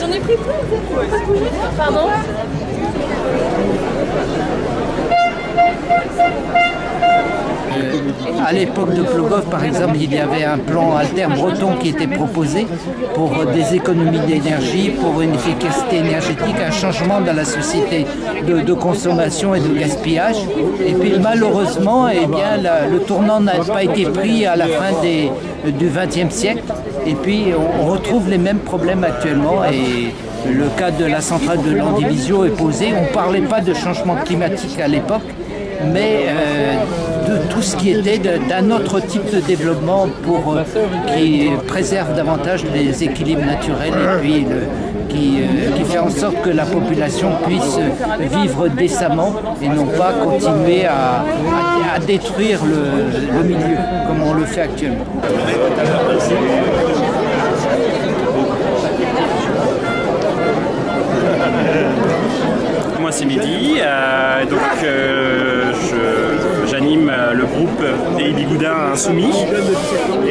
J'en ai pris plein. Pardon. À l'époque de Plogoff, par exemple, il y avait un plan alter-breton qui était proposé pour des économies d'énergie, pour une efficacité énergétique, un changement dans la société de consommation et de gaspillage. Et puis malheureusement, eh bien, le tournant n'a pas été pris à la fin du XXe siècle. Et puis on retrouve les mêmes problèmes actuellement. Et le cas de la centrale de Landivisiau est posé. On ne parlait pas de changement climatique à l'époque, mais de tout ce qui était d'un autre type de développement qui préserve davantage les équilibres naturels et puis qui fait en sorte que la population puisse vivre décemment et non pas continuer à détruire le milieu comme on le fait actuellement. Moi c'est Mehdi, j'anime le groupe des Bigoudins Insoumis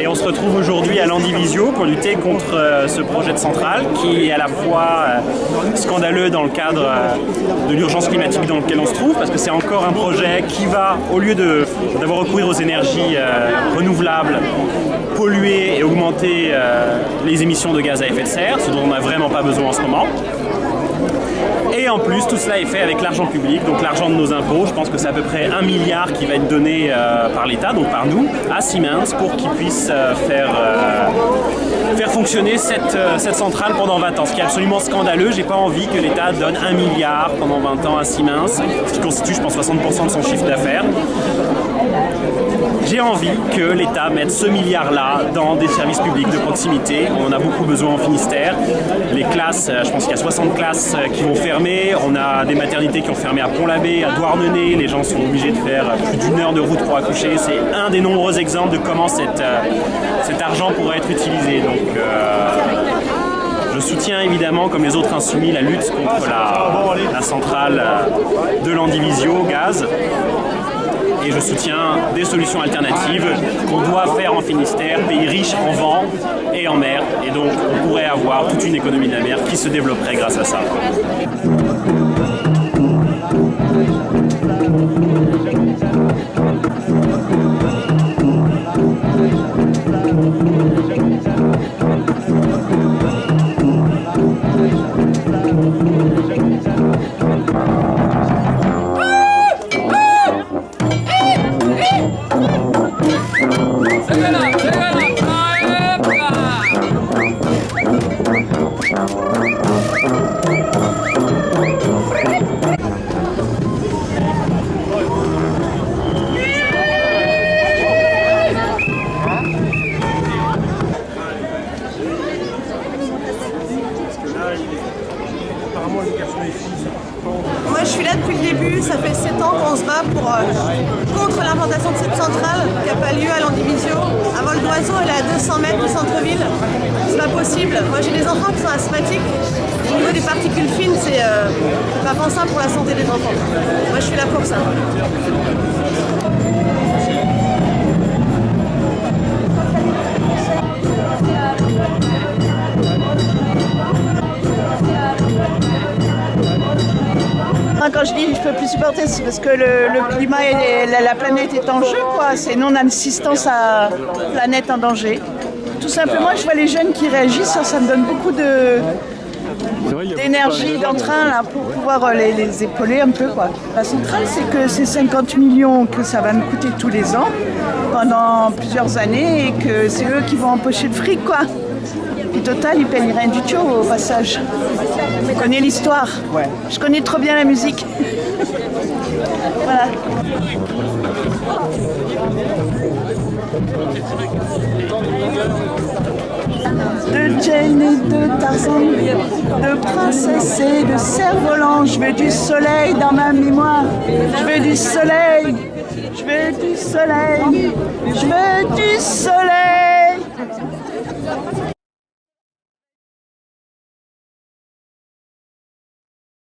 et on se retrouve aujourd'hui à Landivisiau pour lutter contre ce projet de centrale qui est à la fois scandaleux dans le cadre de l'urgence climatique dans laquelle on se trouve parce que c'est encore un projet qui va, au lieu d'avoir recours aux énergies renouvelables, polluer et augmenter les émissions de gaz à effet de serre, ce dont on n'a vraiment pas besoin en ce moment. Et en plus, tout cela est fait avec l'argent public, donc l'argent de nos impôts. Je pense que c'est à peu près 1 milliard qui va être donné par l'État, donc par nous, à Siemens, pour qu'ils puissent faire fonctionner cette centrale pendant 20 ans. Ce qui est absolument scandaleux. J'ai pas envie que l'État donne 1 milliard pendant 20 ans à Siemens, ce qui constitue, je pense, 60% de son chiffre d'affaires. J'ai envie que l'État mette ce milliard-là dans des services publics de proximité. On en a beaucoup besoin en Finistère. Les classes, je pense qu'il y a 60 classes qui vont fermer. On a des maternités qui ont fermé à Pont-l'Abbé, à Douarnenez. Les gens sont obligés de faire plus d'1 heure de route pour accoucher. C'est un des nombreux exemples de comment cet argent pourrait être utilisé. Donc, je soutiens évidemment, comme les autres insoumis, la lutte contre la centrale de Landivisiau au gaz. Et je soutiens des solutions alternatives qu'on doit faire en Finistère, pays riche en vent et en mer. Et donc on pourrait avoir toute une économie de la mer qui se développerait grâce à ça. Moi je suis là depuis le début, ça fait 7 ans qu'on se bat contre l'implantation de cette centrale qui n'a pas lieu à Landivisiau. À vol d'oiseau, elle est à 200 mètres du centre-ville. c'est pas possible. Moi j'ai des enfants qui sont asthmatiques. Au niveau des particules fines, c'est pas pensable pour la santé des enfants. Moi je suis là pour ça. Quand je dis je peux plus supporter, c'est parce que le climat et la planète est en jeu, quoi. C'est non-assistance à planète en danger. Tout simplement, je vois les jeunes qui réagissent, ça me donne beaucoup d'énergie, d'entrain là, pour pouvoir les épauler un peu, quoi. La centrale, c'est que c'est 50 millions que ça va me coûter tous les ans pendant plusieurs années et que c'est eux qui vont empocher le fric, quoi. Puis Total, ils payent rien du tout au passage. Je connais l'histoire. Ouais. Je connais trop bien la musique. Voilà. De Jane et de Tarzan, de princesse et de cerf-volant, je veux du soleil dans ma mémoire. Je veux du soleil, je veux du soleil, je veux du soleil.